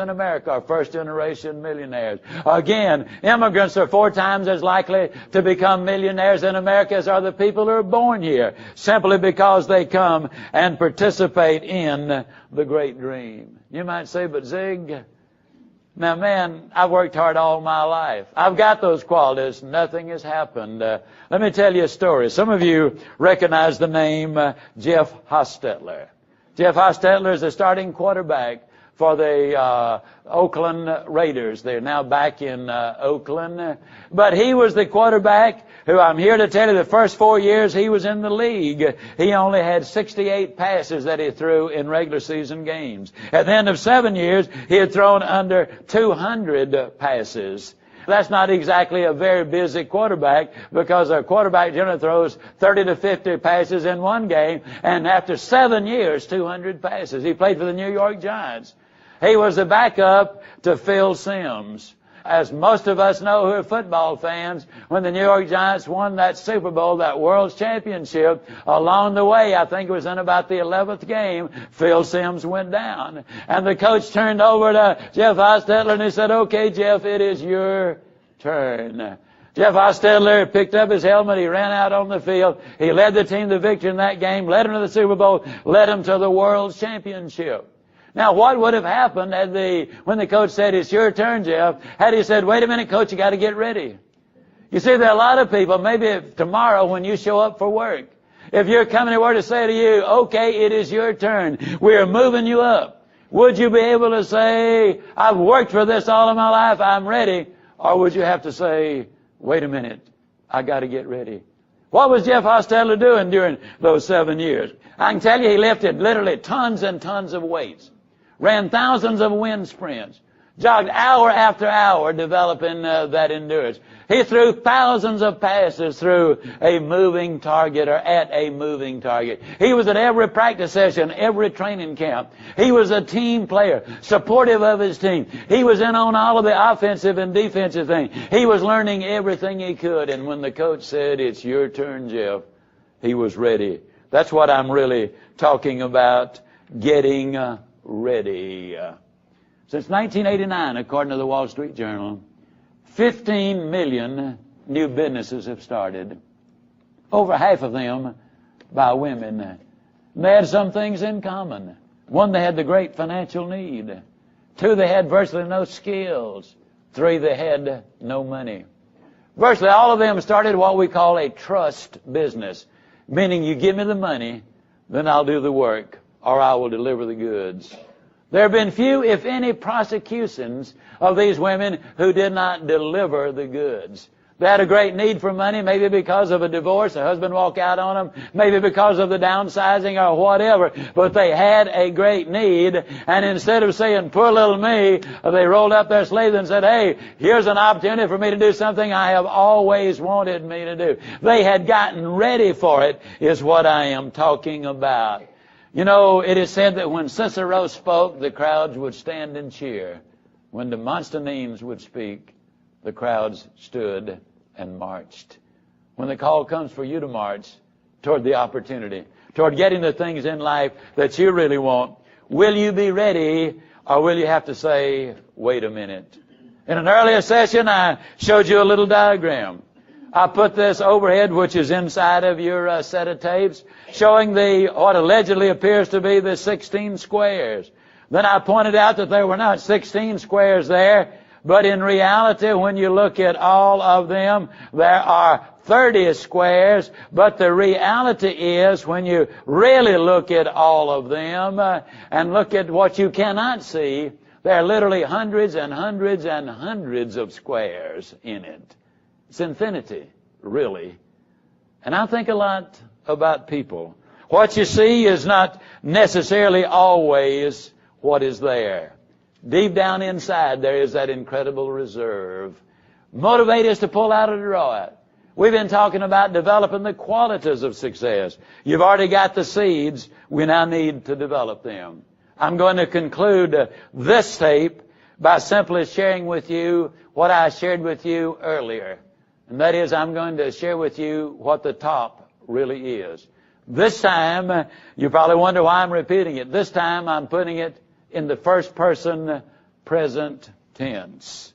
in America are first-generation millionaires. Again, immigrants are 4 times as likely to become millionaires in America as are the people who are born here, simply because they come and participate in the great dream. You might say, but Zig, now man, I've worked hard all my life. I've got those qualities. Nothing has happened. Let me tell you a story. Some of you recognize the name Jeff Hostetler. Jeff Hostetler is the starting quarterback for the Oakland Raiders. They're now back in Oakland. But he was the quarterback who, I'm here to tell you, the first 4 years he was in the league, he only had 68 passes that he threw in regular season games. At the end of 7 years, he had thrown under 200 passes. That's not exactly a very busy quarterback, because a quarterback generally throws 30 to 50 passes in one game, and after 7 years, 200 passes. He played for the New York Giants. He was the backup to Phil Simms. As most of us know who are football fans, when the New York Giants won that Super Bowl, that World Championship, along the way, I think it was in about the 11th game, Phil Simms went down. And the coach turned over to Jeff Hostetler and he said, "Okay, Jeff, it is your turn." Jeff Hostetler picked up his helmet, he ran out on the field, he led the team to victory in that game, led them to the Super Bowl, led them to the World Championship. Now, what would have happened when the coach said, "It's your turn, Jeff," had he said, "Wait a minute, coach, you got to get ready"? You see, there are a lot of people, maybe if tomorrow when you show up for work, if you're coming to work to say to you, "Okay, it is your turn. We are moving you up," would you be able to say, "I've worked for this all of my life, I'm ready"? Or would you have to say, "Wait a minute, I got to get ready"? What was Jeff Hostetler doing during those 7 years? I can tell you he lifted literally tons and tons of weights, ran thousands of wind sprints, jogged hour after hour developing that endurance. He threw thousands of passes through a moving target or at a moving target. He was at every practice session, every training camp. He was a team player, supportive of his team. He was in on all of the offensive and defensive things. He was learning everything he could. And when the coach said, "It's your turn, Jeff," he was ready. That's what I'm really talking about, getting ready. Since 1989, according to the Wall Street Journal, 15 million new businesses have started. Over half of them by women. They had some things in common. 1, they had the great financial need. 2, they had virtually no skills. 3, they had no money. Virtually all of them started what we call a trust business, meaning you give me the money, then I'll do the work, or I will deliver the goods. There have been few, if any, prosecutions of these women who did not deliver the goods. They had a great need for money, maybe because of a divorce, a husband walked out on them, maybe because of the downsizing or whatever, but they had a great need, and instead of saying, "Poor little me," they rolled up their sleeves and said, "Hey, here's an opportunity for me to do something I have always wanted me to do." They had gotten ready for it, is what I am talking about. You know, it is said that when Cicero spoke, the crowds would stand and cheer. When Demosthenes would speak, the crowds stood and marched. When the call comes for you to march toward the opportunity, toward getting the things in life that you really want, will you be ready, or will you have to say, "Wait a minute"? In an earlier session, I showed you a little diagram. I put this overhead, which is inside of your set of tapes, showing what allegedly appears to be the 16 squares. Then I pointed out that there were not 16 squares there, but in reality, when you look at all of them, there are 30 squares. But the reality is, when you really look at all of them and look at what you cannot see, there are literally hundreds and hundreds and hundreds of squares in it. It's infinity, really. And I think a lot about people. What you see is not necessarily always what is there. Deep down inside, there is that incredible reserve. Motivate us to pull out and draw it. We've been talking about developing the qualities of success. You've already got the seeds. We now need to develop them. I'm going to conclude this tape by simply sharing with you what I shared with you earlier. And that is, I'm going to share with you what the top really is. This time, you probably wonder why I'm repeating it. This time, I'm putting it in the first person present tense.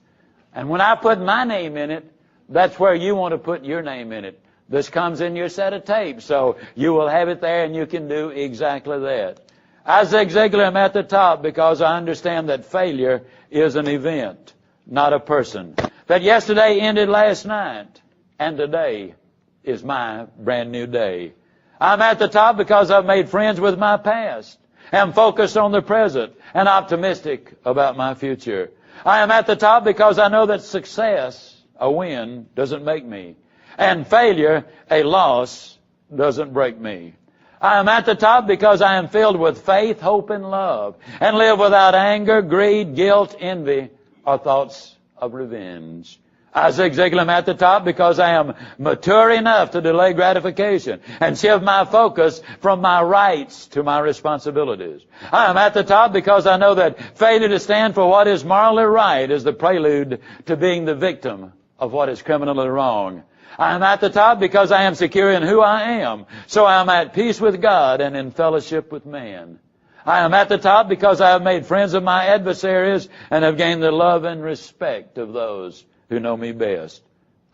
And when I put my name in it, that's where you want to put your name in it. This comes in your set of tapes, so you will have it there and you can do exactly that. I, Zig Ziglar, am at the top because I understand that failure is an event, not a person. That yesterday ended last night, and today is my brand new day. I'm at the top because I've made friends with my past, am focused on the present, and optimistic about my future. I am at the top because I know that success, a win, doesn't make me, and failure, a loss, doesn't break me. I am at the top because I am filled with faith, hope, and love, and live without anger, greed, guilt, envy, or thoughts of revenge. I, Zig Ziglar, am at the top because I am mature enough to delay gratification and shift my focus from my rights to my responsibilities. I am at the top because I know that failure to stand for what is morally right is the prelude to being the victim of what is criminally wrong. I am at the top because I am secure in who I am, so I am at peace with God and in fellowship with man. I am at the top because I have made friends of my adversaries and have gained the love and respect of those who know me best.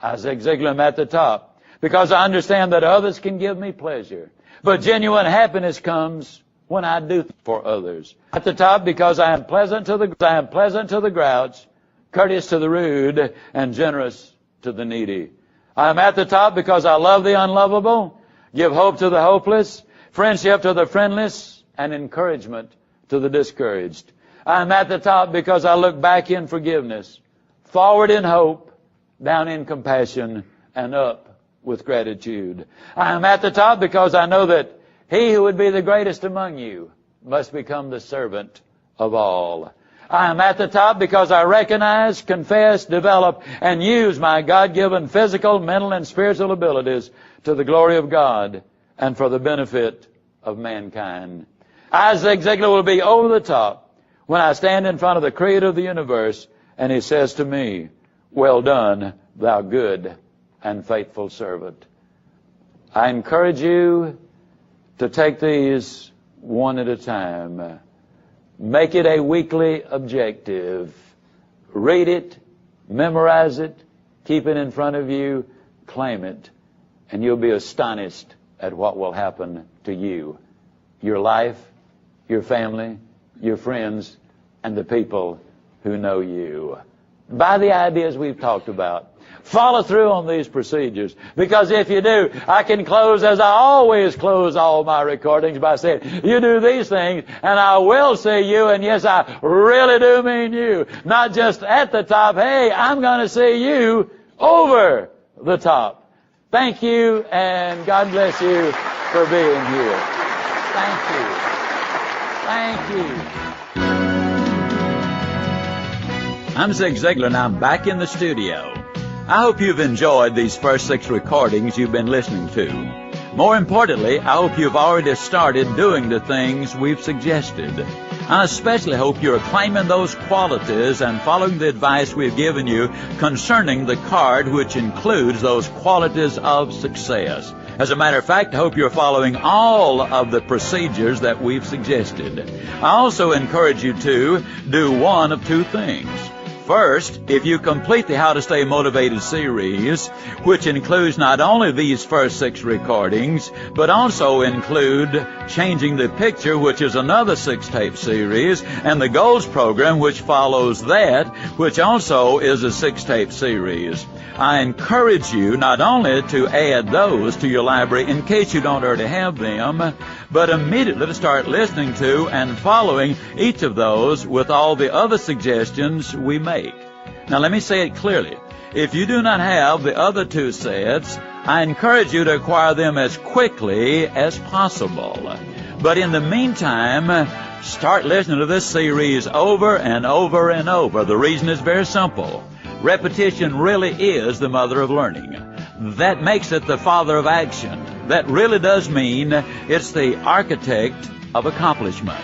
I, Zig Ziglar, am at the top because I understand that others can give me pleasure, but genuine happiness comes when I do for others. At the top because I am pleasant to the grouch, courteous to the rude, and generous to the needy. I am at the top because I love the unlovable, give hope to the hopeless, friendship to the friendless, and encouragement to the discouraged. I am at the top because I look back in forgiveness, forward in hope, down in compassion, and up with gratitude. I am at the top because I know that he who would be the greatest among you must become the servant of all. I am at the top because I recognize, confess, develop, and use my God-given physical, mental, and spiritual abilities to the glory of God and for the benefit of mankind. I, Zig Ziglar, will be over the top when I stand in front of the Creator of the universe and he says to me, "Well done, thou good and faithful servant." I encourage you to take these one at a time. Make it a weekly objective. Read it, memorize it, keep it in front of you, claim it, and you'll be astonished at what will happen to you, your life, your family, your friends, and the people who know you. By the ideas we've talked about. Follow through on these procedures, because if you do, I can close as I always close all my recordings by saying, you do these things and I will see you, and yes, I really do mean you. Not just at the top. Hey, I'm going to see you over the top. Thank you, and God bless you for being here. Thank you. Thank you. I'm Zig Ziglar, and I'm back in the studio. I hope you've enjoyed these first 6 recordings you've been listening to. More importantly, I hope you've already started doing the things we've suggested. I especially hope you're claiming those qualities and following the advice we've given you concerning the card which includes those qualities of success. As a matter of fact, I hope you're following all of the procedures that we've suggested. I also encourage you to do one of 2 things. First, if you complete the How to Stay Motivated series, which includes not only these first 6 recordings, but also include Changing the Picture, which is another 6-tape series, and the Goals program, which follows that, which also is a 6-tape series. I encourage you not only to add those to your library in case you don't already have them, but immediately to start listening to and following each of those with all the other suggestions we make. Now let me say it clearly. If you do not have the other 2 sets, I encourage you to acquire them as quickly as possible. But in the meantime, start listening to this series over and over and over. The reason is very simple. Repetition really is the mother of learning. That makes it the father of action. That really does mean it's the architect of accomplishment.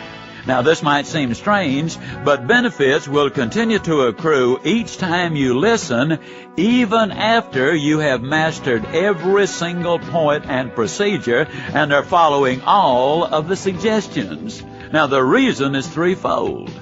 Now, this might seem strange, but benefits will continue to accrue each time you listen, even after you have mastered every single point and procedure and are following all of the suggestions. Now, the reason is threefold.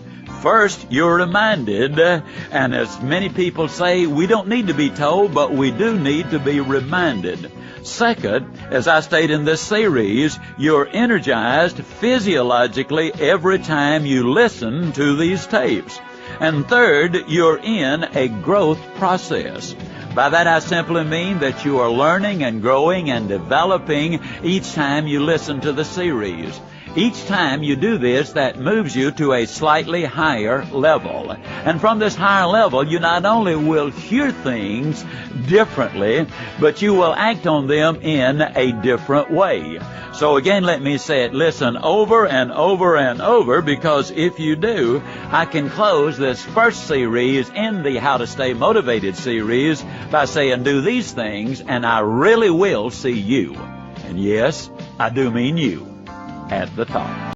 First, you're reminded, and as many people say, we don't need to be told, but we do need to be reminded. Second, as I state in this series, you're energized physiologically every time you listen to these tapes. And third, you're in a growth process. By that I simply mean that you are learning and growing and developing each time you listen to the series. Each time you do this, that moves you to a slightly higher level. And from this higher level, you not only will hear things differently, but you will act on them in a different way. So again, let me say it. Listen over and over and over, because if you do, I can close this first series in the How to Stay Motivated series by saying, do these things, and I really will see you. And yes, I do mean you at the top.